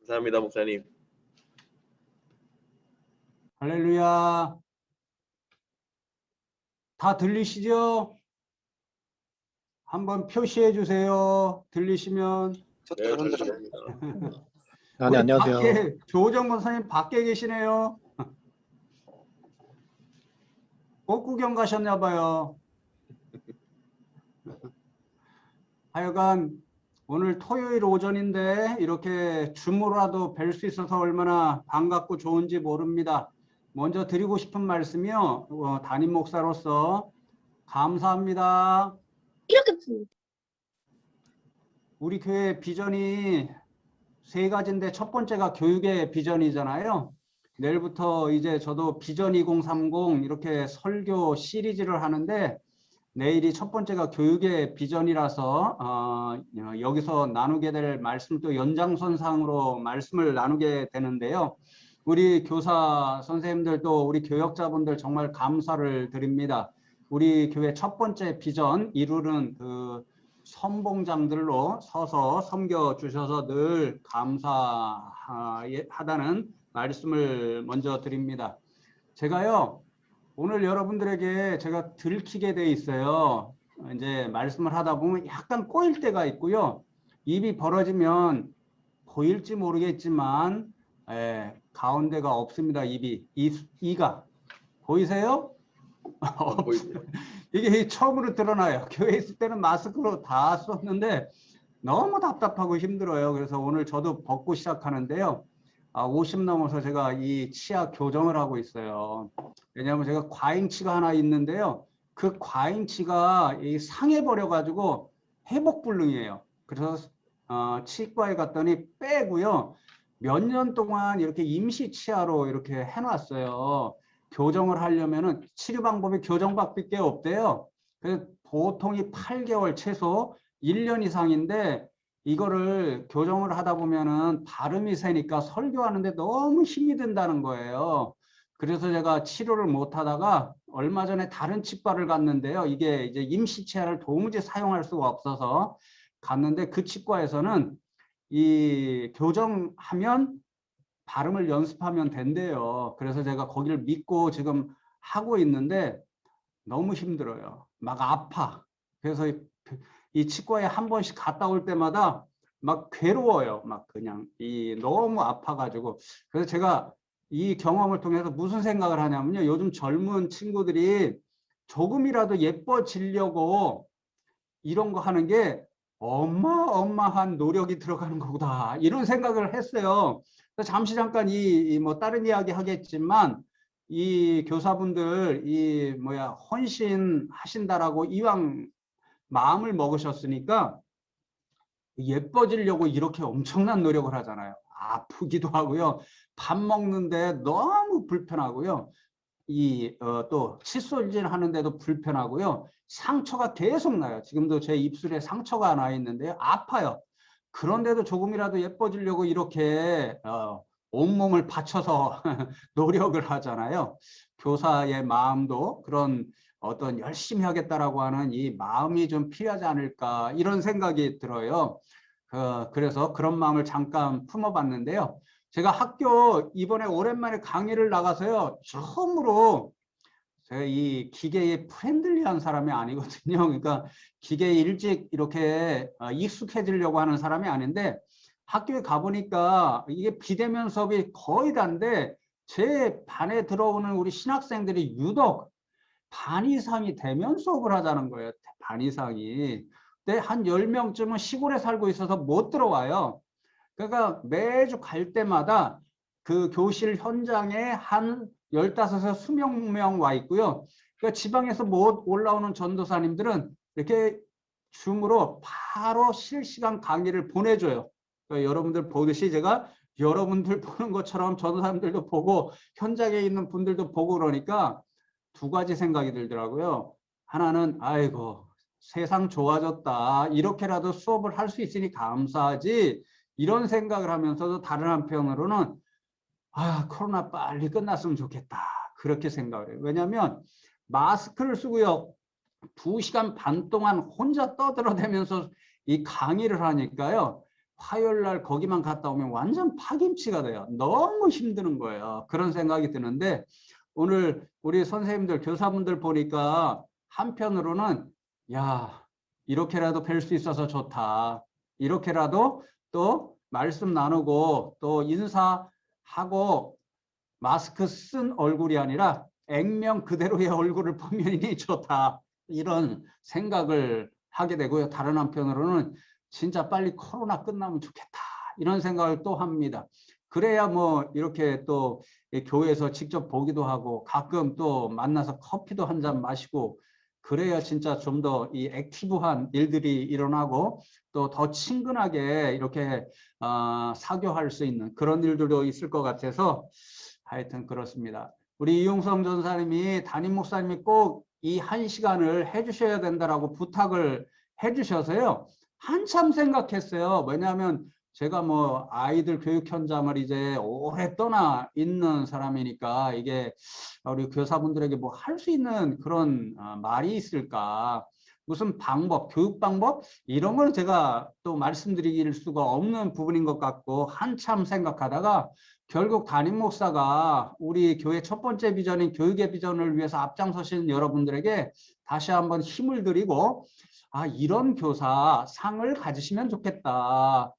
감사합니다, 목사님. 할렐루야. 다 들리시죠? 한번 표시해 주세요. 들리시면. 네, 잘 들립니다. 네, 우리 안녕하세요. 밖에 조정 목사님 밖에 계시네요. 꽃 구경 가셨나 봐요. 하여간 오늘 토요일 오전인데 이렇게 줌으로라도 뵐 수 있어서 얼마나 반갑고 좋은지 모릅니다. 먼저 드리고 싶은 말씀이요. 담임 목사로서 감사합니다. 이렇게 우리 교회 비전이 세 가지인데 첫 번째가 교육의 비전이잖아요. 내일부터 이제 저도 비전 2030 이렇게 설교 시리즈를 하는데 내일이 첫 번째가 교육의 비전이라서 여기서 나누게 될 말씀 또 연장선상으로 말씀을 나누게 되는데요. 우리 교사 선생님들도 우리 교역자분들 정말 감사를 드립니다. 우리 교회 첫 번째 비전 이루는 그 선봉장들로 서서 섬겨주셔서 늘 감사하다는 말씀을 먼저 드립니다. 제가요, 오늘 여러분들에게 제가 들키게 돼 있어요. 이제 말씀을 하다 보면 약간 꼬일 때가 있고요. 입이 벌어지면 보일지 모르겠지만 가운데가 없습니다. 이가. 보이세요? 이게 처음으로 드러나요. 교회에 있을 때는 마스크로 다 썼는데 너무 답답하고 힘들어요. 그래서 오늘 저도 벗고 시작하는데요. 50 넘어서 제가 이 치아 교정을 하고 있어요. 왜냐하면 제가 과잉치가 하나 있는데요. 그 과잉치가 상해버려 가지고 회복불능이에요. 그래서 치과에 갔더니 빼고요. 몇 년 동안 이렇게 임시 치아로 이렇게 해놨어요. 교정을 하려면은 치료 방법이 교정밖에 없대요. 그래서 보통이 8개월 최소 1년 이상인데 이거를 교정을 하다 보면은 발음이 새니까 설교하는데 너무 힘이 든다는 거예요. 그래서 제가 치료를 못 하다가 얼마 전에 다른 치과를 갔는데요. 이게 이제 임시 치아를 도무지 사용할 수가 없어서 갔는데 그 치과에서는 이 교정하면 발음을 연습하면 된대요. 그래서 제가 거기를 믿고 지금 하고 있는데 너무 힘들어요. 막 아파. 그래서 이 치과에 한 번씩 갔다 올 때마다 막 괴로워요. 막 그냥 너무 아파가지고. 그래서 제가 이 경험을 통해서 무슨 생각을 하냐면요. 요즘 젊은 친구들이 조금이라도 예뻐지려고 이런 거 하는 게 어마어마한 노력이 들어가는 거구나. 이런 생각을 했어요. 그래서 잠시 잠깐 뭐 다른 이야기 하겠지만 이 교사분들 헌신하신다라고 이왕 마음을 먹으셨으니까 예뻐지려고 이렇게 엄청난 노력을 하잖아요. 아프기도 하고요. 밥 먹는데 너무 불편하고요. 또 칫솔질 하는데도 불편하고요. 상처가 계속 나요. 지금도 제 입술에 상처가 나 있는데요. 아파요. 그런데도 조금이라도 예뻐지려고 이렇게 온몸을 바쳐서 노력을 하잖아요. 교사의 마음도 그런 어떤 열심히 하겠다라고 하는 이 마음이 좀 필요하지 않을까 이런 생각이 들어요. 그래서 그런 마음을 잠깐 품어봤는데요. 제가 학교 이번에 오랜만에 강의를 나가서요. 처음으로 제가 이 기계에 프렌들리한 사람이 아니거든요. 그러니까 기계에 일찍 이렇게 익숙해지려고 하는 사람이 아닌데 학교에 가보니까 이게 비대면 수업이 거의 다인데 제 반에 들어오는 우리 신학생들이 유독 반 이상이 대면 수업을 하자는 거예요. 반 이상이. 근데 한 10명쯤은 시골에 살고 있어서 못 들어와요. 그러니까 매주 갈 때마다 그 교실 현장에 한 15에서 20명 와 있고요. 그러니까 지방에서 못 올라오는 전도사님들은 이렇게 줌으로 바로 실시간 강의를 보내줘요. 그러니까 여러분들 보듯이 제가 여러분들 보는 것처럼 전도사님들도 보고 현장에 있는 분들도 보고 그러니까 두 가지 생각이 들더라고요. 하나는 아이고 세상 좋아졌다. 이렇게라도 수업을 할 수 있으니 감사하지. 이런 생각을 하면서도 다른 한편으로는 코로나 빨리 끝났으면 좋겠다. 그렇게 생각을 해요. 왜냐하면 마스크를 쓰고요. 2시간 반 동안 혼자 떠들어대면서 이 강의를 하니까요. 화요일 날 거기만 갔다 오면 완전 파김치가 돼요. 너무 힘드는 거예요. 그런 생각이 드는데 오늘 우리 선생님들, 교사분들 보니까 한편으로는 야, 이렇게라도 뵐 수 있어서 좋다. 이렇게라도 또 말씀 나누고 또 인사하고 마스크 쓴 얼굴이 아니라 액면 그대로의 얼굴을 보면이 좋다. 이런 생각을 하게 되고요. 다른 한편으로는 진짜 빨리 코로나 끝나면 좋겠다. 이런 생각을 또 합니다. 그래야 뭐 이렇게 또 교회에서 직접 보기도 하고 가끔 또 만나서 커피도 한 잔 마시고 그래야 진짜 좀 더 이 액티브한 일들이 일어나고 또 더 친근하게 이렇게 사교할 수 있는 그런 일들도 있을 것 같아서 하여튼 그렇습니다. 우리 이용성 전사님이 담임 목사님이 꼭 이 1시간을 해주셔야 된다라고 부탁을 해주셔서요. 한참 생각했어요. 왜냐하면 제가 뭐 아이들 교육 현장을 이제 오래 떠나 있는 사람이니까 이게 우리 교사분들에게 뭐 할 수 있는 그런 말이 있을까? 무슨 방법, 교육 방법 이런 걸 제가 또 말씀드릴 수가 없는 부분인 것 같고 한참 생각하다가 결국 담임 목사가 우리 교회 첫 번째 비전인 교육의 비전을 위해서 앞장서신 여러분들에게 다시 한번 힘을 드리고 이런 교사 상을 가지시면 좋겠다.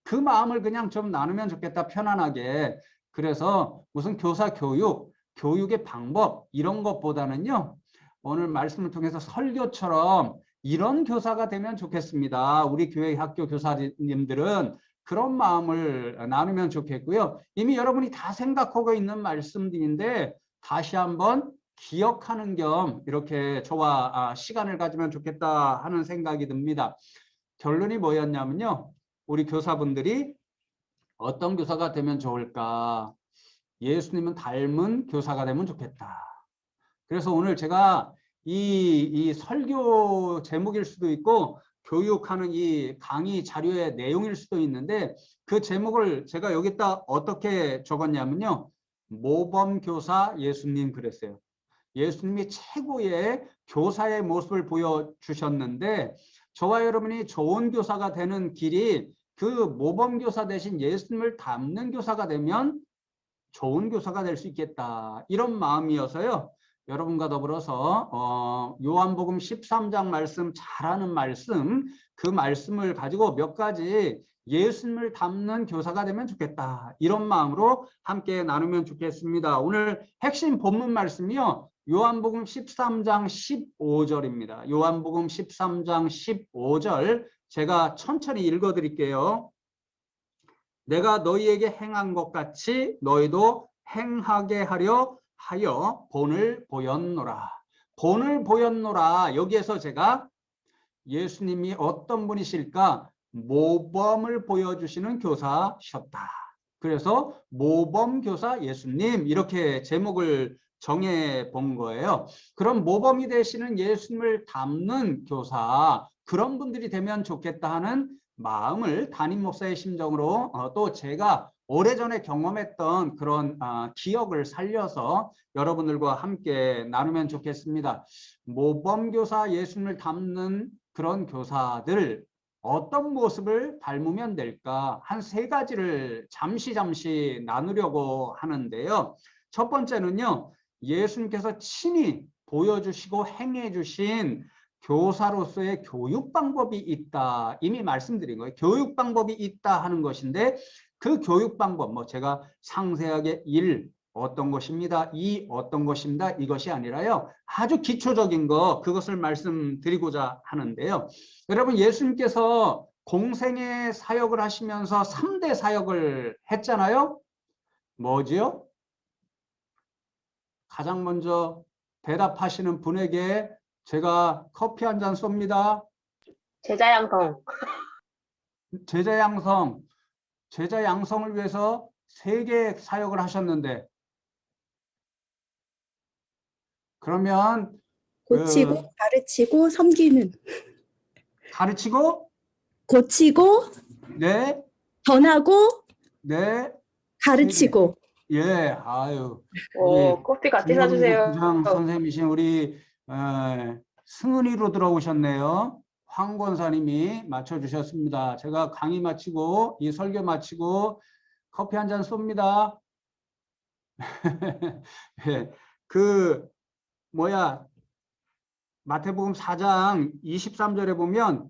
그 마음을 그냥 좀 나누면 좋겠다. 편안하게. 그래서 무슨 교사 교육, 교육의 방법 이런 것보다는요. 오늘 말씀을 통해서 설교처럼 이런 교사가 되면 좋겠습니다. 우리 교회 학교 교사님들은 그런 마음을 나누면 좋겠고요. 이미 여러분이 다 생각하고 있는 말씀들인데 다시 한번 기억하는 겸 이렇게 저와 시간을 가지면 좋겠다 하는 생각이 듭니다. 결론이 뭐였냐면요. 우리 교사분들이 어떤 교사가 되면 좋을까? 예수님은 닮은 교사가 되면 좋겠다. 그래서 오늘 제가 이 설교 제목일 수도 있고 교육하는 이 강의 자료의 내용일 수도 있는데 그 제목을 제가 여기다 어떻게 적었냐면요. 모범교사 예수님 그랬어요. 예수님이 최고의 교사의 모습을 보여주셨는데 저와 여러분이 좋은 교사가 되는 길이 그 모범교사 대신 예수님을 닮는 교사가 되면 좋은 교사가 될 수 있겠다. 이런 마음이어서요. 여러분과 더불어서 요한복음 13장 말씀 잘하는 말씀 그 말씀을 가지고 몇 가지 예수님을 닮는 교사가 되면 좋겠다. 이런 마음으로 함께 나누면 좋겠습니다. 오늘 핵심 본문 말씀이요. 요한복음 13장 15절입니다. 요한복음 13장 15절 제가 천천히 읽어드릴게요. 내가 너희에게 행한 것 같이 너희도 행하게 하려 하여 본을 보였노라. 본을 보였노라. 여기에서 제가 예수님이 어떤 분이실까? 모범을 보여주시는 교사셨다. 그래서 모범교사 예수님 이렇게 제목을 정해 본 거예요. 그럼 모범이 되시는 예수님을 닮는 교사 그런 분들이 되면 좋겠다 하는 마음을 담임 목사의 심정으로 또 제가 오래전에 경험했던 그런 기억을 살려서 여러분들과 함께 나누면 좋겠습니다. 모범교사 예수님을 닮는 그런 교사들 어떤 모습을 닮으면 될까? 한 3가지를 잠시 나누려고 하는데요. 첫 번째는요. 예수님께서 친히 보여주시고 행해 주신 교사로서의 교육 방법이 있다. 이미 말씀드린 거예요. 교육 방법이 있다 하는 것인데 그 교육 방법 뭐 제가 상세하게 1 어떤 것입니다. 2 어떤 것입니다. 이것이 아니라요. 아주 기초적인 거 그것을 말씀드리고자 하는데요. 여러분 예수님께서 공생의 사역을 하시면서 3대 사역을 했잖아요. 뭐지요? 가장 먼저 대답하시는 분에게 제가 커피 한 잔 쏩니다. 제자 양성. 제자 양성을 위해서 3개 사역을 하셨는데 그러면 고치고 가르치고 섬기는. 가르치고 고치고 네, 전하고 네, 가르치고. 예, 아유. 오, 커피 같이 사주세요. 부장 선생님이신 우리 승은이로 들어오셨네요. 황 권사님이 맞춰주셨습니다. 제가 강의 마치고 이 설교 마치고 커피 한 잔 쏩니다. 예, 마태복음 4장 23절에 보면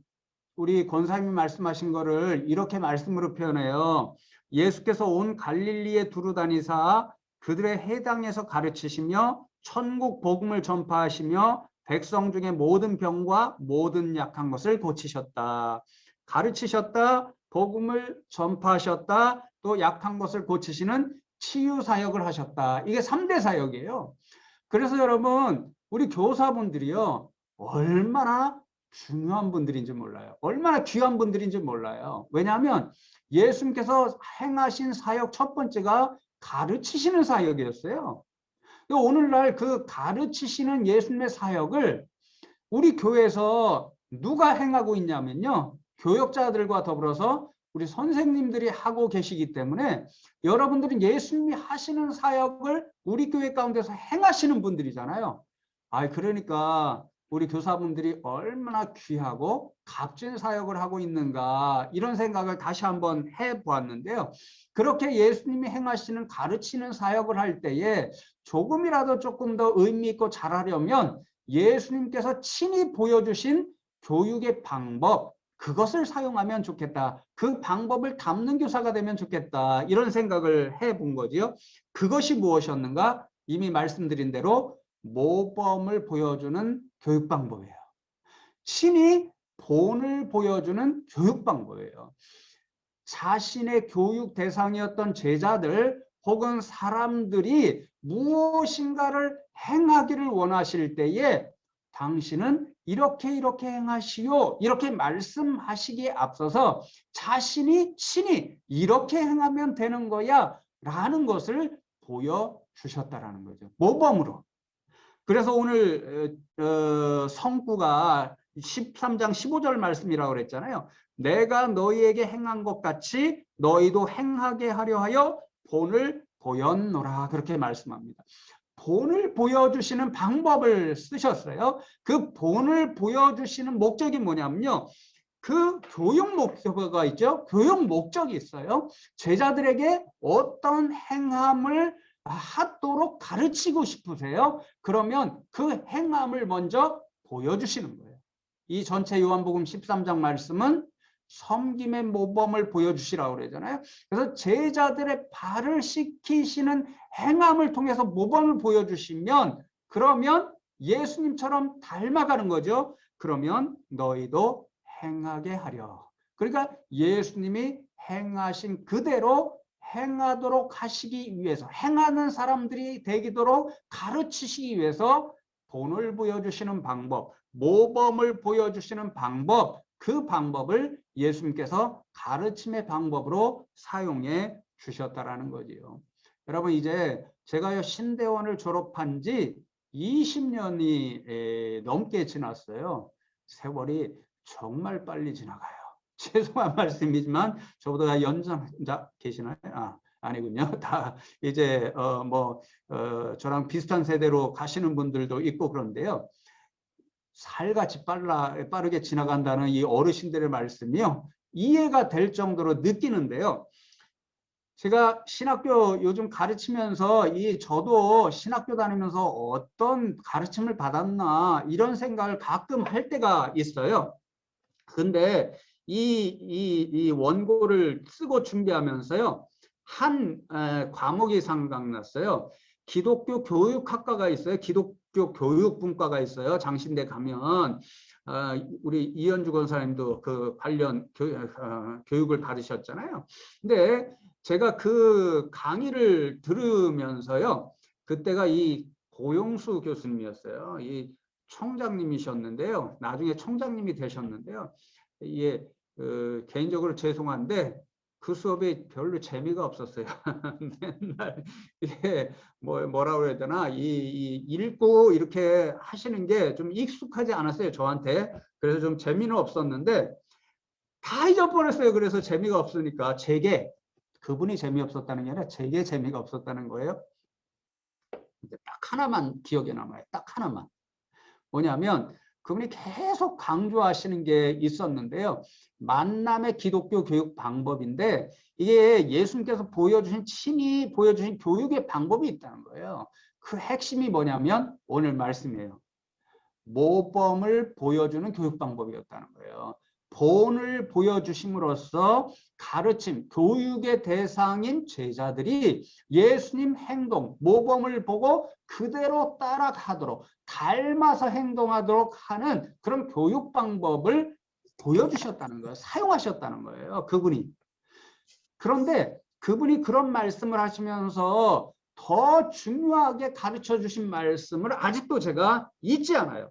우리 권사님이 말씀하신 거를 이렇게 말씀으로 표현해요. 예수께서 온 갈릴리에 두루 다니사 그들의 해당에서 가르치시며 천국 복음을 전파하시며 백성 중에 모든 병과 모든 약한 것을 고치셨다. 가르치셨다, 복음을 전파하셨다, 또 약한 것을 고치시는 치유 사역을 하셨다. 이게 3대 사역이에요. 그래서 여러분, 우리 교사분들이요, 얼마나 중요한 분들인지 몰라요. 얼마나 귀한 분들인지 몰라요. 왜냐하면 예수님께서 행하신 사역 첫 번째가 가르치시는 사역이었어요. 오늘날 그 가르치시는 예수님의 사역을 우리 교회에서 누가 행하고 있냐면요. 교역자들과 더불어서 우리 선생님들이 하고 계시기 때문에 여러분들은 예수님이 하시는 사역을 우리 교회 가운데서 행하시는 분들이잖아요. 그러니까 우리 교사분들이 얼마나 귀하고 값진 사역을 하고 있는가 이런 생각을 다시 한번 해보았는데요. 그렇게 예수님이 행하시는 가르치는 사역을 할 때에 조금이라도 조금 더 의미 있고 잘하려면 예수님께서 친히 보여주신 교육의 방법, 그것을 사용하면 좋겠다. 그 방법을 담는 교사가 되면 좋겠다. 이런 생각을 해본 거지요. 그것이 무엇이었는가? 이미 말씀드린 대로 모범을 보여주는 교육 방법이에요. 친히 본을 보여주는 교육 방법이에요. 자신의 교육 대상이었던 제자들 혹은 사람들이 무엇인가를 행하기를 원하실 때에 당신은 이렇게 행하시오 이렇게 말씀하시기에 앞서서 자신이 친히 이렇게 행하면 되는 거야 라는 것을 보여주셨다라는 거죠. 모범으로. 그래서 오늘 성구가 13장 15절 말씀이라고 그랬잖아요. 내가 너희에게 행한 것 같이 너희도 행하게 하려 하여 본을 보였노라 그렇게 말씀합니다. 본을 보여주시는 방법을 쓰셨어요. 그 본을 보여주시는 목적이 뭐냐면요. 그 교육 목표가 있죠. 교육 목적이 있어요. 제자들에게 어떤 행함을 하도록 가르치고 싶으세요? 그러면 그 행함을 먼저 보여주시는 거예요. 이 전체 요한복음 13장 말씀은 섬김의 모범을 보여주시라고 그러잖아요. 그래서 제자들의 발을 씻기시는 행함을 통해서 모범을 보여주시면 그러면 예수님처럼 닮아가는 거죠. 그러면 너희도 행하게 하려. 그러니까 예수님이 행하신 그대로 행하도록 하시기 위해서 행하는 사람들이 되도록 가르치시기 위해서 본을 보여주시는 방법, 모범을 보여주시는 방법, 그 방법을 예수님께서 가르침의 방법으로 사용해 주셨다라는 거지요. 여러분 이제 제가 신대원을 졸업한 지 20년이 넘게 지났어요. 세월이 정말 빨리 지나가요. 죄송한 말씀이지만 저보다 연장자 계시나요? 아니군요. 다 이제 저랑 비슷한 세대로 가시는 분들도 있고 그런데요. 살같이 빠르게 지나간다는 이 어르신들의 말씀이요. 이해가 될 정도로 느끼는데요. 제가 신학교 요즘 가르치면서 저도 신학교 다니면서 어떤 가르침을 받았나 이런 생각을 가끔 할 때가 있어요. 근데 이 원고를 쓰고 준비하면서요. 한 과목이 생각났어요. 기독교 교육학과가 있어요. 기독교 교육분과가 있어요. 장신대 가면 우리 이현주 권사님도 그 관련 교육을 받으셨잖아요. 근데 제가 그 강의를 들으면서요. 그때가 이 고용수 교수님이었어요. 이 총장님이셨는데요. 나중에 총장님이 되셨는데요. 예, 개인적으로 죄송한데 그 수업이 별로 재미가 없었어요. 맨날 뭐라고 해야 되나 읽고 이렇게 하시는 게 좀 익숙하지 않았어요. 저한테. 그래서 좀 재미는 없었는데 다 잊어버렸어요. 그래서 재미가 없으니까 제게 그분이 재미없었다는 게 아니라 제게 재미가 없었다는 거예요. 근데 딱 하나만 기억에 남아요. 딱 하나만. 뭐냐면 그분이 계속 강조하시는 게 있었는데요. 만남의 기독교 교육 방법인데 이게 예수님께서 보여주신 친히 보여주신 교육의 방법이 있다는 거예요. 그 핵심이 뭐냐면 오늘 말씀이에요. 모범을 보여주는 교육 방법이었다는 거예요. 본을 보여주심으로써 가르침, 교육의 대상인 제자들이 예수님 행동, 모범을 보고 그대로 따라가도록 닮아서 행동하도록 하는 그런 교육 방법을 보여주셨다는 거예요. 사용하셨다는 거예요. 그분이. 그런데 그분이 그런 말씀을 하시면서 더 중요하게 가르쳐 주신 말씀을 아직도 제가 잊지 않아요.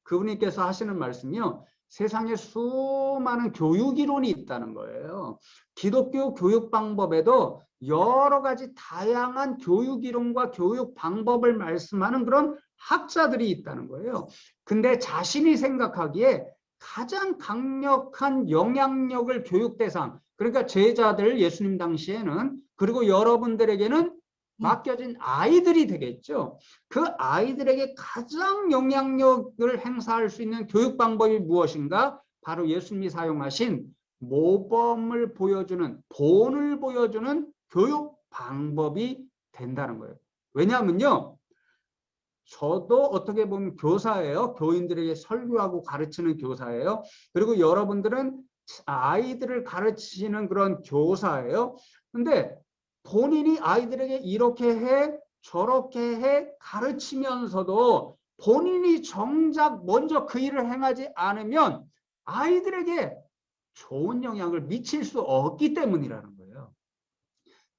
그분께서 하시는 말씀이요. 세상에 수많은 교육 이론이 있다는 거예요. 기독교 교육 방법에도 여러 가지 다양한 교육 이론과 교육 방법을 말씀하는 그런 학자들이 있다는 거예요. 근데 자신이 생각하기에 가장 강력한 영향력을 교육 대상, 그러니까 제자들 예수님 당시에는 그리고 여러분들에게는 맡겨진 아이들이 되겠죠. 그 아이들에게 가장 영향력을 행사할 수 있는 교육 방법이 무엇인가? 바로 예수님이 사용하신 모범을 보여주는, 본을 보여주는 교육 방법이 된다는 거예요. 왜냐하면요. 저도 어떻게 보면 교사예요. 교인들에게 설교하고 가르치는 교사예요. 그리고 여러분들은 아이들을 가르치는 그런 교사예요. 근데 본인이 아이들에게 이렇게 해 저렇게 해 가르치면서도 본인이 정작 먼저 그 일을 행하지 않으면 아이들에게 좋은 영향을 미칠 수 없기 때문이라는 거예요.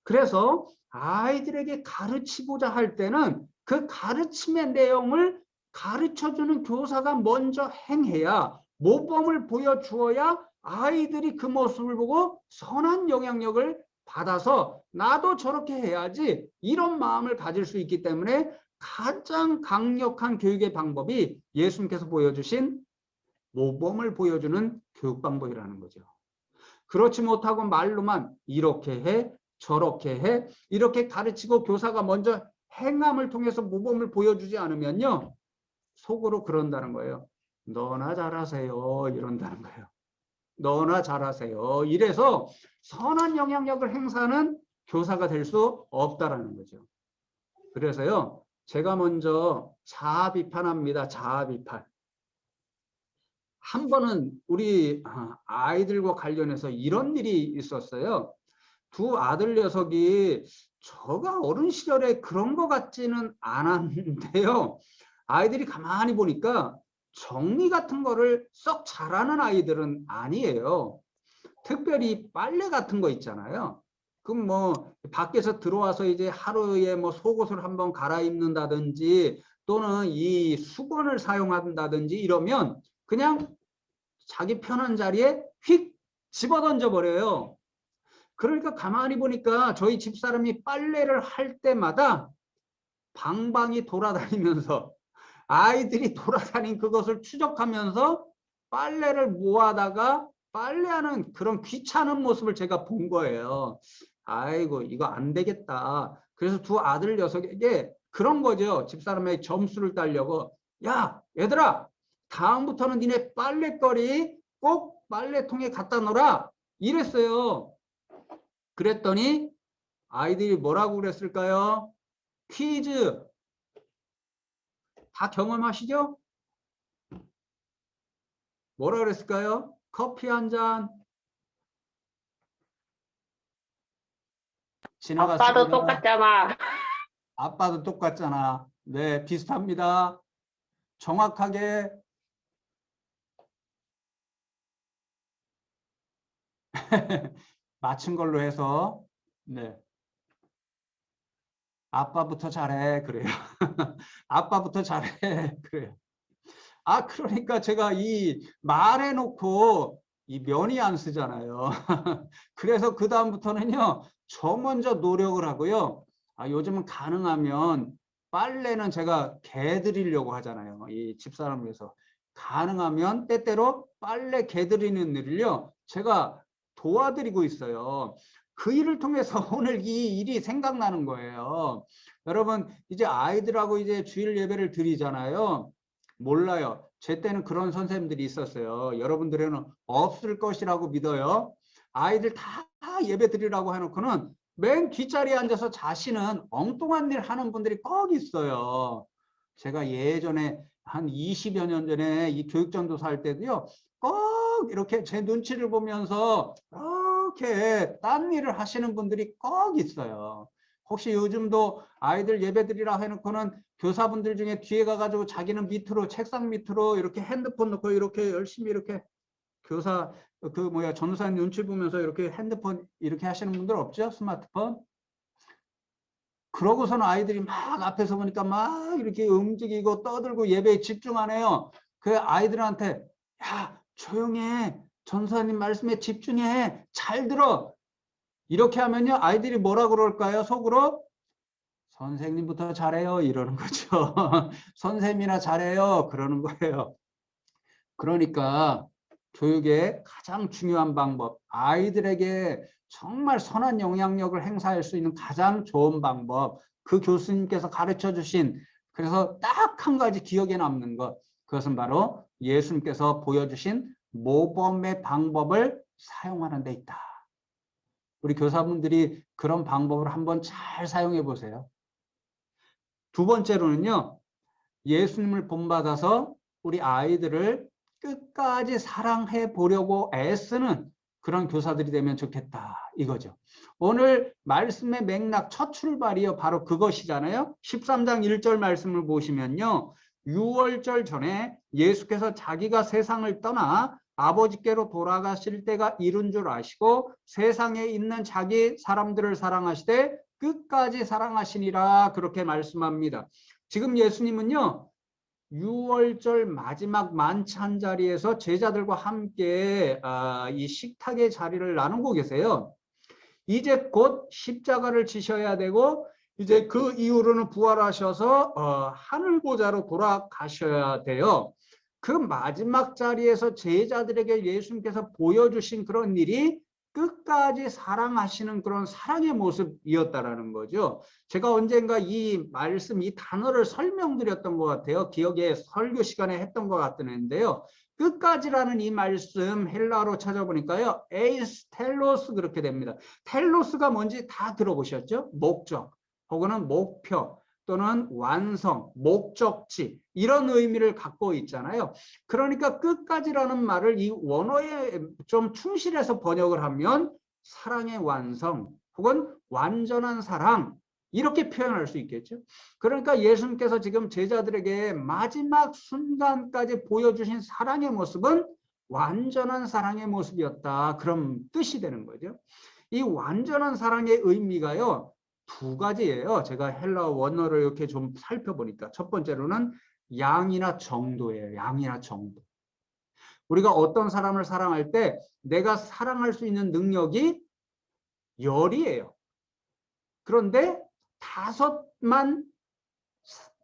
그래서 아이들에게 가르치고자 할 때는 그 가르침의 내용을 가르쳐주는 교사가 먼저 행해야 모범을 보여주어야 아이들이 그 모습을 보고 선한 영향력을 받아서 나도 저렇게 해야지 이런 마음을 가질 수 있기 때문에 가장 강력한 교육의 방법이 예수님께서 보여주신 모범을 보여주는 교육 방법이라는 거죠. 그렇지 못하고 말로만 이렇게 해 저렇게 해 이렇게 가르치고 교사가 먼저 행함을 통해서 모범을 보여주지 않으면요 속으로 그런다는 거예요. 너나 잘하세요 이런다는 거예요. 너나 잘하세요. 이래서 선한 영향력을 행사하는 교사가 될 수 없다라는 거죠. 그래서요 제가 먼저 자아 비판합니다. 자아 비판. 한 번은 우리 아이들과 관련해서 이런 일이 있었어요. 두 아들 녀석이 저가 어린 시절에 그런 것 같지는 않았는데요. 아이들이 가만히 보니까 정리 같은 거를 썩 잘하는 아이들은 아니에요. 특별히 빨래 같은 거 있잖아요. 그럼 뭐 밖에서 들어와서 이제 하루에 뭐 속옷을 한번 갈아입는다든지 또는 이 수건을 사용한다든지 이러면 그냥 자기 편한 자리에 휙 집어던져 버려요. 그러니까 가만히 보니까 저희 집사람이 빨래를 할 때마다 방방이 돌아다니면서 아이들이 돌아다닌 그것을 추적하면서 빨래를 모아다가 빨래하는 그런 귀찮은 모습을 제가 본 거예요. 아이고 이거 안 되겠다. 그래서 두 아들 녀석에게 그런 거죠. 집사람의 점수를 따려고 야 얘들아 다음부터는 니네 빨래거리 꼭 빨래통에 갖다 놓으라 이랬어요. 그랬더니 아이들이 뭐라고 그랬을까요? 퀴즈 다 경험하시죠? 뭐라 그랬을까요? 커피 한 잔 지나갔습니다. 아빠도 똑같잖아. 아빠도 똑같잖아. 네, 비슷합니다. 정확하게 맞춘 걸로 해서 네. 아빠부터 잘해 그래요. 아빠부터 잘해 그래요. 아 그러니까 제가 이 말해놓고 이 면이 안 쓰잖아요. 그래서 그 다음부터는요 저 먼저 노력을 하고요. 아 요즘은 가능하면 빨래는 제가 개 드리려고 하잖아요. 이 집사람을 위해서 가능하면 때때로 빨래 개 드리는 일을요 제가 도와드리고 있어요. 그 일을 통해서 오늘 이 일이 생각나는 거예요. 여러분 이제 아이들하고 이제 주일 예배를 드리잖아요. 몰라요. 제 때는 그런 선생님들이 있었어요. 여러분들에는 없을 것이라고 믿어요. 아이들 다 예배 드리라고 해놓고는 맨 뒷자리에 앉아서 자신은 엉뚱한 일 하는 분들이 꼭 있어요. 제가 예전에 한 20여 년 전에 이 교육전도사 할 때도요, 꼭 이렇게 제 눈치를 보면서 이렇게 딴 일을 하시는 분들이 꼭 있어요. 혹시 요즘도 아이들 예배 드리라 해놓고는 교사분들 중에 뒤에 가가지고 자기는 밑으로, 책상 밑으로 이렇게 핸드폰 놓고 이렇게 열심히 이렇게 교사, 전도사님 눈치 보면서 이렇게 핸드폰 이렇게 하시는 분들 없죠? 스마트폰? 그러고서는 아이들이 막 앞에서 보니까 막 이렇게 움직이고 떠들고 예배에 집중 안 해요. 그 아이들한테, 야, 조용해. 전도사님 말씀에 집중해. 잘 들어. 이렇게 하면요, 아이들이 뭐라 그럴까요? 속으로? 선생님부터 잘해요. 이러는 거죠. 선생님이나 잘해요. 그러는 거예요. 그러니까 교육의 가장 중요한 방법, 아이들에게 정말 선한 영향력을 행사할 수 있는 가장 좋은 방법, 그 교수님께서 가르쳐 주신, 그래서 딱 한 가지 기억에 남는 것, 그것은 바로 예수님께서 보여주신 모범의 방법을 사용하는 데 있다. 우리 교사분들이 그런 방법을 한번 잘 사용해 보세요. 두 번째로는요, 예수님을 본받아서 우리 아이들을 끝까지 사랑해 보려고 애쓰는 그런 교사들이 되면 좋겠다, 이거죠. 오늘 말씀의 맥락 첫 출발이요, 바로 그것이잖아요. 13장 1절 말씀을 보시면요, 6월절 전에 예수께서 자기가 세상을 떠나 아버지께로 돌아가실 때가 이른 줄 아시고 세상에 있는 자기 사람들을 사랑하시되 끝까지 사랑하시니라, 그렇게 말씀합니다. 지금 예수님은요, 6월절 마지막 만찬 자리에서 제자들과 함께 이 식탁의 자리를 나누고 계세요. 이제 곧 십자가를 지셔야 되고 이제 그 이후로는 부활하셔서 하늘 보좌로 돌아가셔야 돼요. 그 마지막 자리에서 제자들에게 예수님께서 보여주신 그런 일이 끝까지 사랑하시는 그런 사랑의 모습이었다라는 거죠. 제가 언젠가 이 말씀, 이 단어를 설명드렸던 것 같아요. 기억에 설교 시간에 했던 것 같은데요. 끝까지라는 이 말씀 헬라어로 찾아보니까요, 에이스 텔로스, 그렇게 됩니다. 텔로스가 뭔지 다 들어보셨죠? 목적 혹은 목표 또는 완성, 목적지, 이런 의미를 갖고 있잖아요. 그러니까 끝까지라는 말을 이 원어에 좀 충실해서 번역을 하면 사랑의 완성 혹은 완전한 사랑, 이렇게 표현할 수 있겠죠. 그러니까 예수님께서 지금 제자들에게 마지막 순간까지 보여주신 사랑의 모습은 완전한 사랑의 모습이었다, 그런 뜻이 되는 거죠. 이 완전한 사랑의 의미가요, 두 가지예요. 제가 헬라어 원어를 이렇게 좀 살펴보니까 첫 번째로는 양이나 정도예요. 양이나 정도. 우리가 어떤 사람을 사랑할 때 내가 사랑할 수 있는 능력이 10이에요. 그런데 5만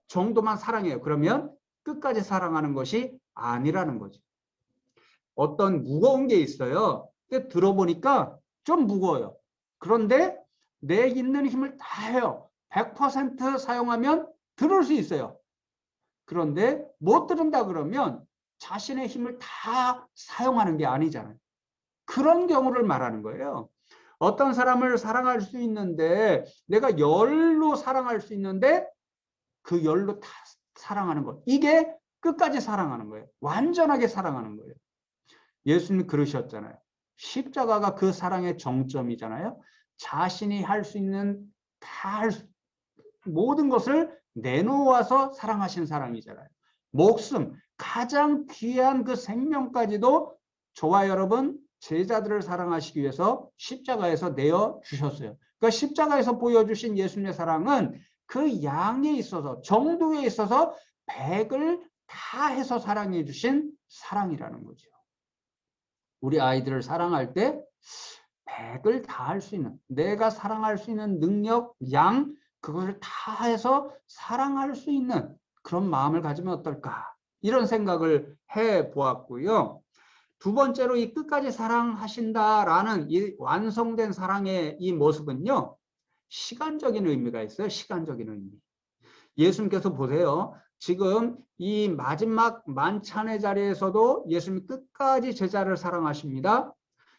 정도만 사랑해요. 그러면 끝까지 사랑하는 것이 아니라는 거죠. 어떤 무거운 게 있어요. 근데 들어보니까 좀 무거워요. 그런데 내 있는 힘을 다해요. 100% 사용하면 들을 수 있어요. 그런데 못 들은다 그러면 자신의 힘을 다 사용하는 게 아니잖아요. 그런 경우를 말하는 거예요. 어떤 사람을 사랑할 수 있는데 내가 열로 사랑할 수 있는데 그 열로 다 사랑하는 것, 이게 끝까지 사랑하는 거예요. 완전하게 사랑하는 거예요. 예수님 그러셨잖아요. 십자가가 그 사랑의 정점이잖아요. 자신이 할 수 있는 다 모든 것을 내놓아서 사랑하신 사랑이잖아요. 목숨, 가장 귀한 그 생명까지도 저와 여러분 제자들을 사랑하시기 위해서 십자가에서 내어주셨어요. 그러니까 십자가에서 보여주신 예수님의 사랑은 그 양에 있어서, 정도에 있어서 100을 다 해서 사랑해 주신 사랑이라는 거죠. 우리 아이들을 사랑할 때 100을 다 할 수 있는, 내가 사랑할 수 있는 능력, 양, 그것을 다 해서 사랑할 수 있는 그런 마음을 가지면 어떨까, 이런 생각을 해보았고요. 두 번째로 이 끝까지 사랑하신다라는 이 완성된 사랑의 이 모습은요, 시간적인 의미가 있어요. 시간적인 의미. 예수님께서 보세요. 지금 이 마지막 만찬의 자리에서도 예수님 끝까지 제자를 사랑하십니다.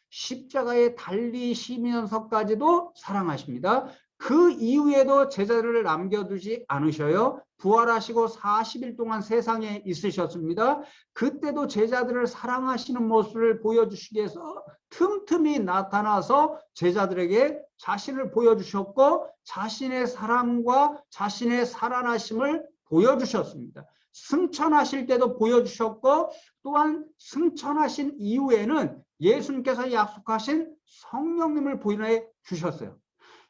십자가에 달리시면서까지도 사랑하십니다. 그 이후에도 제자들을 남겨두지 않으셔요. 부활하시고 40일 동안 세상에 있으셨습니다. 그때도 제자들을 사랑하시는 모습을 보여주시기 위해서 틈틈이 나타나서 제자들에게 자신을 보여주셨고 자신의 사랑과 자신의 살아나심을 보여주셨습니다. 승천하실 때도 보여주셨고 또한 승천하신 이후에는 예수님께서 약속하신 성령님을 보여 주셨어요.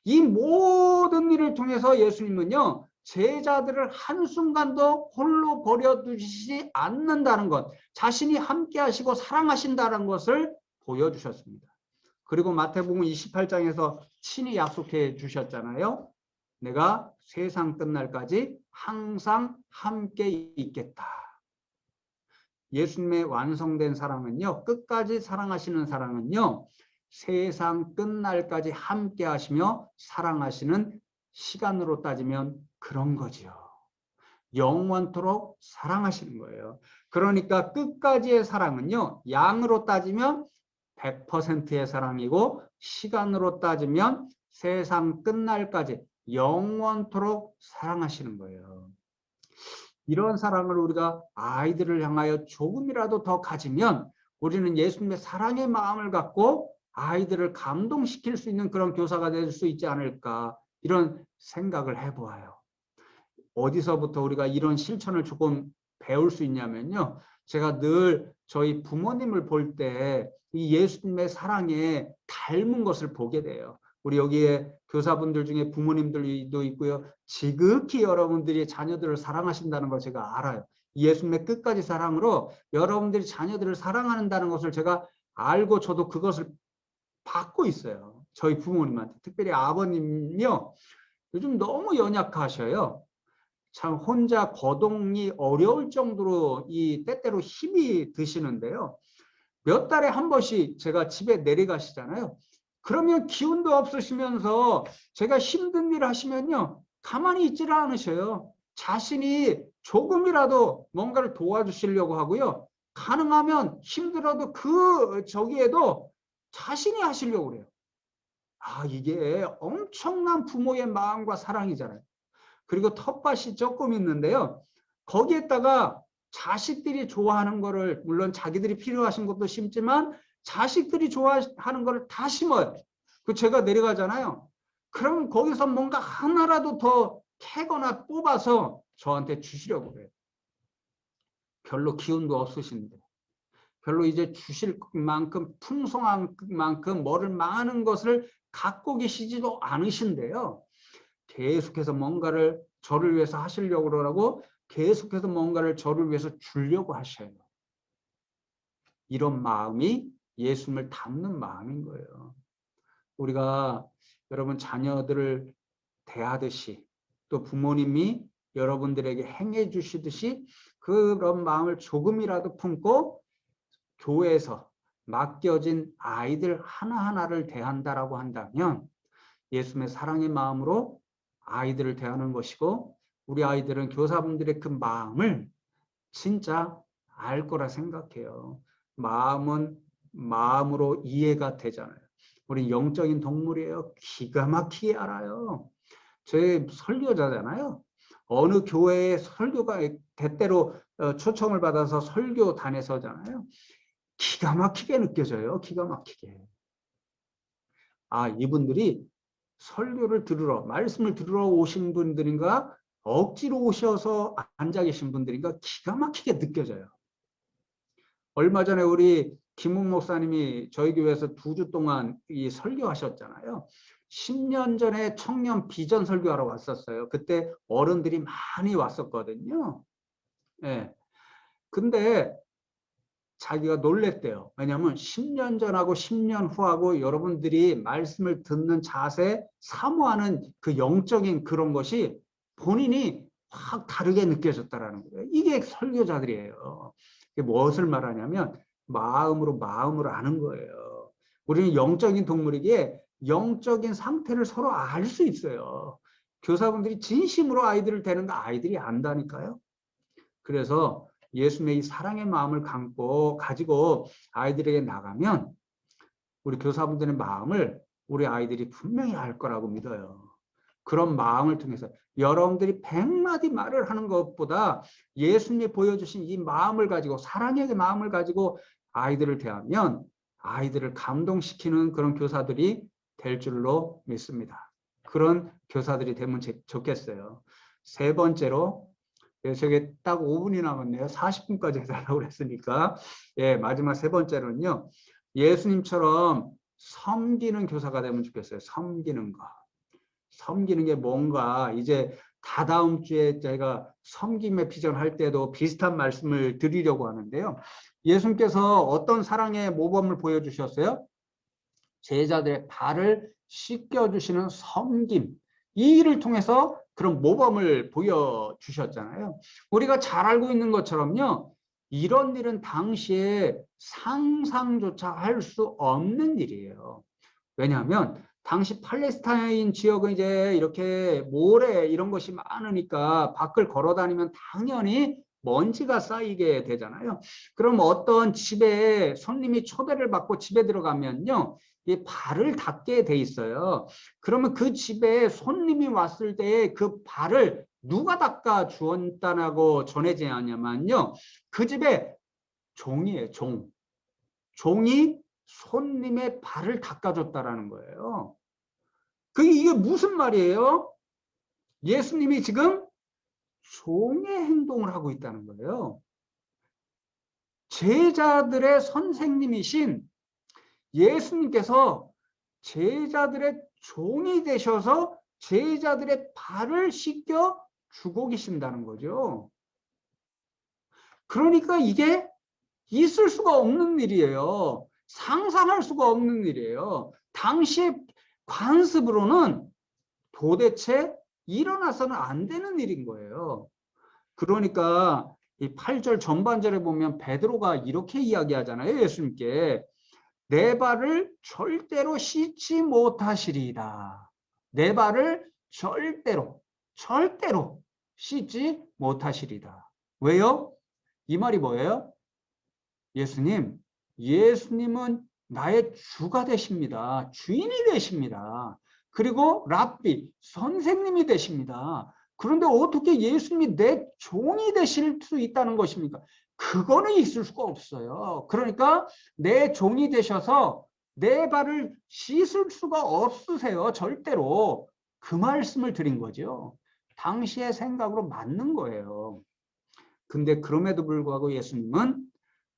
이 모든 일을 통해서 예수님은요, 제자들을 한순간도 홀로 버려두시지 않는다는 것, 자신이 함께 하시고 사랑하신다는 것을 보여주셨습니다. 그리고 마태복음 28장에서 친히 약속해 주셨잖아요. 내가 세상 끝날까지 항상 함께 있겠다. 예수님의 완성된 사랑은요, 끝까지 사랑하시는 사랑은요, 세상 끝날까지 함께 하시며 사랑하시는 시간으로 따지면 그런 거지요. 영원토록 사랑하시는 거예요. 그러니까 끝까지의 사랑은요, 양으로 따지면 100%의 사랑이고 시간으로 따지면 세상 끝날까지 영원토록 사랑하시는 거예요. 이런 사랑을 우리가 아이들을 향하여 조금이라도 더 가지면 우리는 예수님의 사랑의 마음을 갖고 아이들을 감동시킬 수 있는 그런 교사가 될 수 있지 않을까, 이런 생각을 해보아요. 어디서부터 우리가 이런 실천을 조금 배울 수 있냐면요, 제가 늘 저희 부모님을 볼 때 이 예수님의 사랑에 닮은 것을 보게 돼요. 우리 여기에 교사분들 중에 부모님들도 있고요. 지극히 여러분들이 자녀들을 사랑하신다는 걸 제가 알아요. 예수님의 끝까지 사랑으로 여러분들이 자녀들을 사랑한다는 것을 제가 알고 저도 그것을 받고 있어요. 저희 부모님한테. 특별히 아버님요, 요즘 너무 연약하셔요. 참 혼자 거동이 어려울 정도로 이 때때로 힘이 드시는데요. 몇 달에 한 번씩 제가 집에 내려가시잖아요. 그러면 기운도 없으시면서 제가 힘든 일 하시면요, 가만히 있지를 않으셔요. 자신이 조금이라도 뭔가를 도와주시려고 하고요. 가능하면 힘들어도 저기에도 자신이 하시려고 그래요. 아, 이게 엄청난 부모의 마음과 사랑이잖아요. 그리고 텃밭이 조금 있는데요. 거기에다가 자식들이 좋아하는 거를, 물론 자기들이 필요하신 것도 심지만 자식들이 좋아하는 거를 다 심어요. 그 제가 내려가잖아요. 그럼 거기서 뭔가 하나라도 더 캐거나 뽑아서 저한테 주시려고 그래요. 별로 기운도 없으신데, 별로 이제 주실 만큼 풍성한 만큼 뭐를 많은 것을 갖고 계시지도 않으신데요. 계속해서 뭔가를 저를 위해서 하시려고 그러고 계속해서 뭔가를 저를 위해서 주려고 하셔요. 이런 마음이 예수님을 닮는 마음인 거예요. 우리가 여러분 자녀들을 대하듯이 또 부모님이 여러분들에게 행해 주시듯이 그런 마음을 조금이라도 품고 교회에서 맡겨진 아이들 하나하나를 대한다라고 한다면 예수님의 사랑의 마음으로 아이들을 대하는 것이고, 우리 아이들은 교사분들의 그 마음을 진짜 알 거라 생각해요. 마음은 마음으로 이해가 되잖아요. 우리 영적인 동물이에요. 기가 막히게 알아요. 저희 설교자잖아요. 어느 교회에 설교가 대때로 초청을 받아서 설교단에 서잖아요. 기가 막히게 느껴져요. 기가 막히게. 아, 이분들이 설교를 들으러, 말씀을 들으러 오신 분들인가 억지로 오셔서 앉아 계신 분들인가 기가 막히게 느껴져요. 얼마 전에 우리 김웅 목사님이 저희 교회에서 2주 동안 이 설교하셨잖아요. 10년 전에 청년 비전 설교하러 왔었어요. 그때 어른들이 많이 왔었거든요. 예. 근데 자기가 놀랬대요. 왜냐하면 10년 전하고 10년 후하고 여러분들이 말씀을 듣는 자세, 사모하는 그 영적인 그런 것이 본인이 확 다르게 느껴졌다라는 거예요. 이게 설교자들이에요. 이게 무엇을 말하냐면 마음으로 아는 거예요. 우리는 영적인 동물이기에 영적인 상태를 서로 알 수 있어요. 교사분들이 진심으로 아이들을 대는데 아이들이 안다니까요. 그래서 예수님의 이 사랑의 마음을 가지고 아이들에게 나가면 우리 교사분들의 마음을 우리 아이들이 분명히 알 거라고 믿어요. 그런 마음을 통해서 여러분들이 100마디 말을 하는 것보다 예수님이 보여주신 이 마음을 가지고, 사랑의 마음을 가지고 아이들을 대하면 아이들을 감동시키는 그런 교사들이 될 줄로 믿습니다. 그런 교사들이 되면 좋겠어요. 세 번째로, 저게 딱 5분이 남았네요. 40분까지 해달라고 그랬으니까. 예, 마지막 세 번째로는요, 예수님처럼 섬기는 교사가 되면 좋겠어요. 섬기는 거. 섬기는 게 뭔가, 이제 다다음 주에 제가 섬김의 비전 할 때도 비슷한 말씀을 드리려고 하는데요. 예수님께서 어떤 사랑의 모범을 보여주셨어요? 제자들의 발을 씻겨주시는 섬김. 이 일을 통해서 그런 모범을 보여주셨잖아요. 우리가 잘 알고 있는 것처럼요, 이런 일은 당시에 상상조차 할 수 없는 일이에요. 왜냐하면 당시 팔레스타인 지역은 이제 이렇게 모래 이런 것이 많으니까 밖을 걸어 다니면 당연히 먼지가 쌓이게 되잖아요. 그럼 어떤 집에 손님이 초대를 받고 집에 들어가면요, 이 발을 닦게 돼 있어요. 그러면 그 집에 손님이 왔을 때 그 발을 누가 닦아 주었다고 전해지지 않냐면요, 그 집에 종이에요. 종이 손님의 발을 닦아줬다라는 거예요. 이게 무슨 말이에요? 예수님이 지금 종의 행동을 하고 있다는 거예요. 제자들의 선생님이신 예수님께서 제자들의 종이 되셔서 제자들의 발을 씻겨 주고 계신다는 거죠. 그러니까 이게 있을 수가 없는 일이에요. 상상할 수가 없는 일이에요. 당시의 관습으로는 도대체 일어나서는 안 되는 일인 거예요. 그러니까 이 8절 전반절에 보면 베드로가 이렇게 이야기하잖아요. 예수님께 내 발을 절대로 씻지 못하시리이다. 내 발을 절대로 씻지 못하시리이다. 왜요? 이 말이 뭐예요? 예수님은 나의 주가 되십니다. 주인이 되십니다. 그리고 랍비, 선생님이 되십니다. 그런데 어떻게 예수님이 내 종이 되실 수 있다는 것입니까? 그거는 있을 수가 없어요. 그러니까 내 종이 되셔서 내 발을 씻을 수가 없으세요. 절대로. 그 말씀을 드린 거죠. 당시의 생각으로 맞는 거예요. 근데 그럼에도 불구하고 예수님은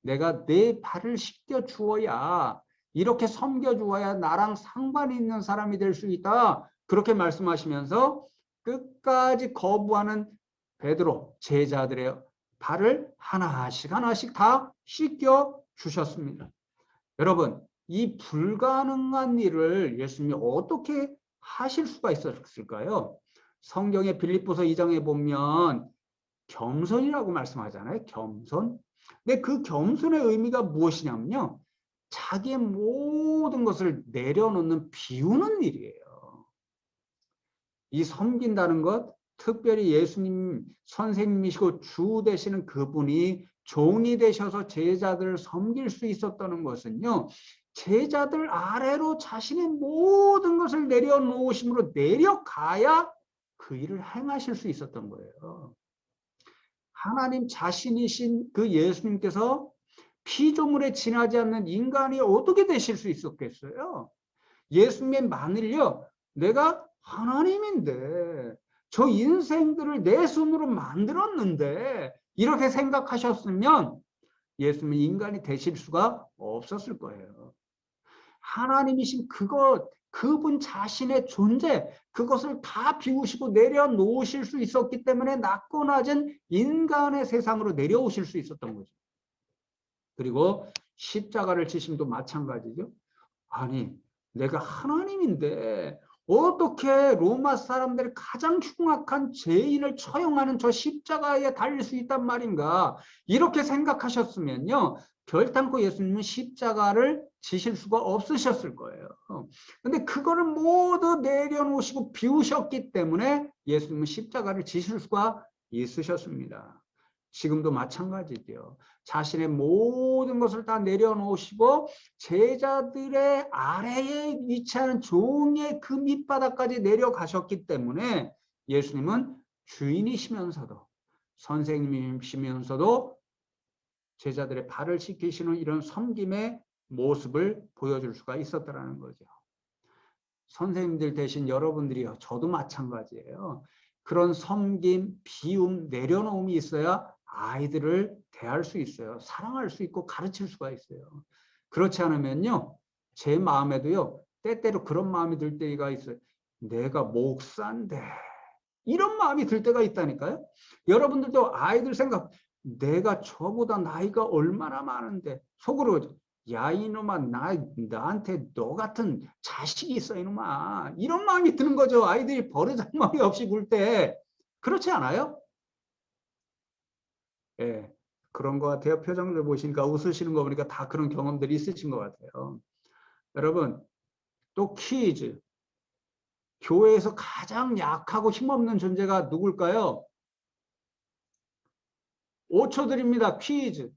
내가 내 발을 씻겨 주어야, 이렇게 섬겨 주어야 나랑 상관이 있는 사람이 될 수 있다. 그렇게 말씀하시면서 끝까지 거부하는 베드로 제자들의 발을 하나씩 다 씻겨 주셨습니다. 여러분, 이 불가능한 일을 예수님이 어떻게 하실 수가 있었을까요? 성경의 빌립보서 2장에 보면 겸손이라고 말씀하잖아요. 겸손. 근데 그 겸손의 의미가 무엇이냐면요, 자기의 모든 것을 내려놓는, 비우는 일이에요. 이 섬긴다는 것, 특별히 예수님 선생님이시고 주 되시는 그분이 종이 되셔서 제자들을 섬길 수 있었다는 것은요, 제자들 아래로 자신의 모든 것을 내려놓으심으로 내려가야 그 일을 행하실 수 있었던 거예요. 하나님 자신이신 그 예수님께서 피조물에 지나지 않는 인간이 어떻게 되실 수 있었겠어요? 예수님의 만일요, 내가 하나님인데 저 인생들을 내 손으로 만들었는데 이렇게 생각하셨으면 예수님은 인간이 되실 수가 없었을 거예요. 하나님이신 그분 자신의 존재, 그것을 다 비우시고 내려놓으실 수 있었기 때문에 낮고 낮은 인간의 세상으로 내려오실 수 있었던 거죠. 그리고 십자가를 지심도 마찬가지죠. 아니, 내가 하나님인데 어떻게 로마 사람들이 가장 흉악한 죄인을 처형하는 저 십자가에 달릴 수 있단 말인가? 이렇게 생각하셨으면요, 결단코 예수님은 십자가를 지실 수가 없으셨을 거예요. 근데 그거를 모두 내려놓으시고 비우셨기 때문에 예수님은 십자가를 지실 수가 있으셨습니다. 지금도 마찬가지죠. 자신의 모든 것을 다 내려놓으시고 제자들의 아래에 위치하는 종의 그 밑바닥까지 내려가셨기 때문에 예수님은 주인이시면서도 선생님이시면서도 제자들의 발을 씻기시는 이런 섬김의 모습을 보여줄 수가 있었다는 거죠. 선생님들 대신 여러분들이요, 저도 마찬가지예요. 그런 섬김, 비움, 내려놓음이 있어야 아이들을 대할 수 있어요. 사랑할 수 있고 가르칠 수가 있어요. 그렇지 않으면요, 제 마음에도요, 때때로 그런 마음이 들 때가 있어요. 내가 목사인데 이런 마음이 들 때가 있다니까요. 여러분들도 아이들 생각, 내가 저보다 나이가 얼마나 많은데 속으로 야 이놈아 나한테 너 같은 자식이 있어 이놈아, 이런 마음이 드는 거죠. 아이들이 버르장머리 없이 굴 때. 그렇지 않아요? 예, 그런 것 같아요. 표정들 보시니까 웃으시는 거 보니까 다 그런 경험들이 있으신 것 같아요. 여러분, 또 퀴즈. 교회에서 가장 약하고 힘없는 존재가 누굴까요? 5초 드립니다. 퀴즈.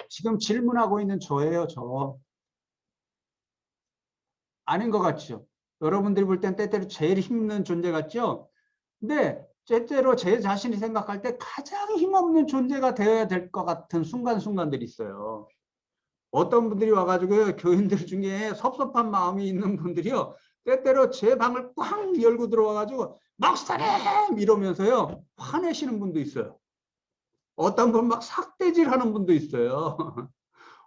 지금 질문하고 있는 저예요, 저. 아닌 것 같죠? 여러분들이 볼 땐 때때로 제일 힘든 존재 같죠? 근데 때때로 제 자신이 생각할 때 가장 힘없는 존재가 되어야 될 것 같은 순간순간들이 있어요. 어떤 분들이 와가지고 교인들 중에 섭섭한 마음이 있는 분들이요, 때때로 제 방을 꽉 열고 들어와가지고 목사님 이러면서요 화내시는 분도 있어요. 어떤 분은 막 삭대질하는 분도 있어요.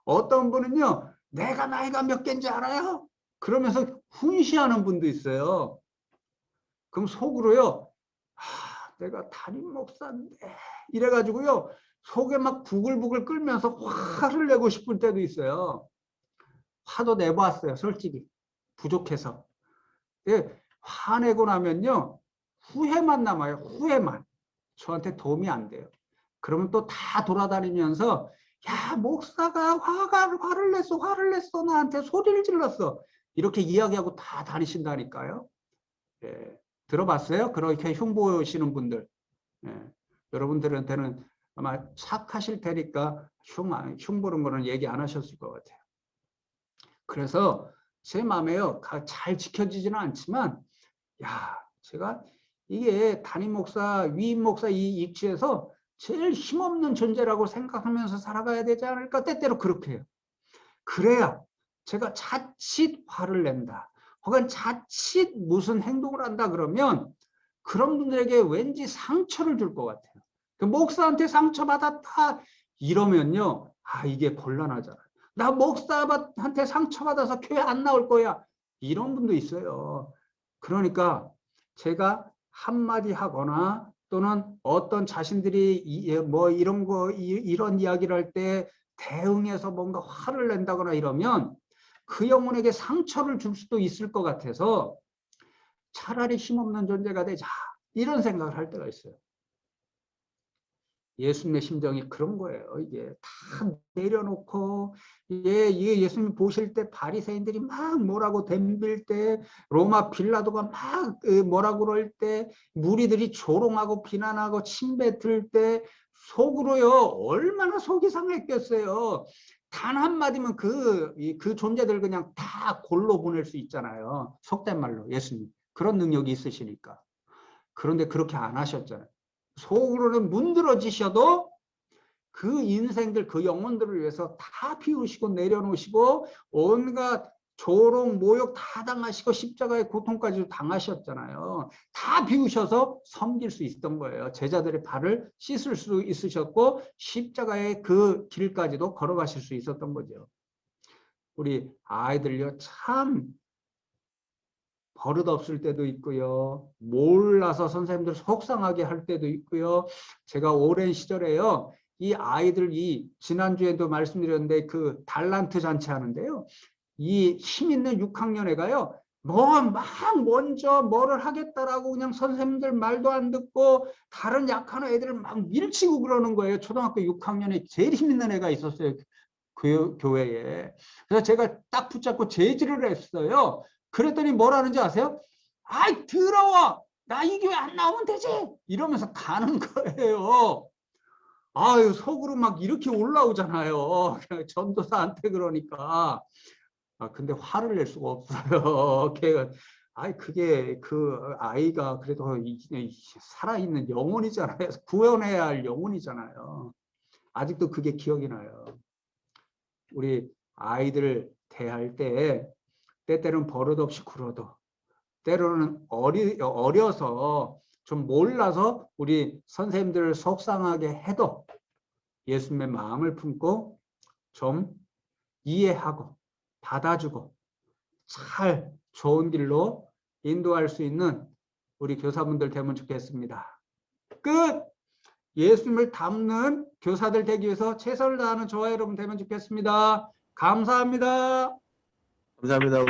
어떤 분은요, 내가 나이가 몇 개인지 알아요? 그러면서 훈시하는 분도 있어요. 그럼 속으로요, 내가 담임 목사인데 이래가지고요 속에 막 부글부글 끓면서 화를 내고 싶을 때도 있어요. 화도 내보았어요. 솔직히 부족해서. 화내고 나면요 후회만 남아요. 후회만. 저한테 도움이 안 돼요. 그러면 또 다 돌아다니면서 야 목사가 화를 냈어 나한테 소리를 질렀어 이렇게 이야기하고 다 다니신다니까요. 예, 들어봤어요? 그렇게 흉보시는 분들. 예, 여러분들한테는 아마 착하실 테니까 흉보는 거는 얘기 안 하셨을 것 같아요. 그래서 제 마음에요, 잘 지켜지지는 않지만 야 제가 이게 담임 목사, 위임 목사 이 입지에서 제일 힘없는 존재라고 생각하면서 살아가야 되지 않을까, 때때로 그렇게 해요. 그래야 제가 자칫 화를 낸다 혹은 자칫 무슨 행동을 한다 그러면 그런 분들에게 왠지 상처를 줄 것 같아요. 그 목사한테 상처받았다 이러면요, 이게 곤란하잖아요. 나 목사한테 상처받아서 교회 안 나올 거야 이런 분도 있어요. 그러니까 제가 한마디 하거나 또는 어떤 자신들이 이런 이야기를 할 때 대응해서 뭔가 화를 낸다거나 이러면 그 영혼에게 상처를 줄 수도 있을 것 같아서 차라리 힘없는 존재가 되자 이런 생각을 할 때가 있어요. 예수님의 심정이 그런 거예요. 이게 다 내려놓고 이게 예수님 보실 때 바리새인들이 막 뭐라고 덤빌 때, 로마 빌라도가 막 뭐라고 그럴 때, 무리들이 조롱하고 비난하고 침뱉을 때 속으로요 얼마나 속이 상했겠어요. 단 한마디면 그 존재들 그냥 다 골로 보낼 수 있잖아요. 속된 말로 예수님 그런 능력이 있으시니까. 그런데 그렇게 안 하셨잖아요. 속으로는 문드러지셔도 그 인생들, 그 영혼들을 위해서 다 비우시고 내려놓으시고 온갖 조롱, 모욕 다 당하시고 십자가의 고통까지 당하셨잖아요. 다 비우셔서 섬길 수 있었던 거예요. 제자들의 발을 씻을 수 있으셨고 십자가의 그 길까지도 걸어가실 수 있었던 거죠. 우리 아이들요 참 버릇없을 때도 있고요. 몰라서 선생님들 속상하게 할 때도 있고요. 제가 오랜 시절에요. 이 아이들 지난주에도 말씀드렸는데 그 달란트 잔치 하는데요. 이 힘 있는 6학년 애가요. 뭐 막 먼저 뭐를 하겠다라고 그냥 선생님들 말도 안 듣고 다른 약한 애들을 막 밀치고 그러는 거예요. 초등학교 6학년에 제일 힘있는 애가 있었어요. 그 교회에. 그래서 제가 딱 붙잡고 제지를 했어요. 그랬더니 뭐라는지 아세요? 아이 더러워. 나 이 교회 안 나오면 되지. 이러면서 가는 거예요. 아유 속으로 막 이렇게 올라오잖아요. 전도사한테 그러니까. 근데 화를 낼 수가 없어요. 걔가 그게 그 아이가 그래도 살아있는 영혼이잖아요. 구원해야 할 영혼이잖아요. 아직도 그게 기억이 나요. 우리 아이들 대할 때 때때로는 버릇없이 굴어도 때로는 어려서 좀 몰라서 우리 선생님들을 속상하게 해도 예수님의 마음을 품고 좀 이해하고 받아주고 잘 좋은 길로 인도할 수 있는 우리 교사분들 되면 좋겠습니다. 끝! 예수님을 닮는 교사들 되기 위해서 최선을 다하는 저와 여러분 되면 좋겠습니다. 감사합니다. 감사합니다.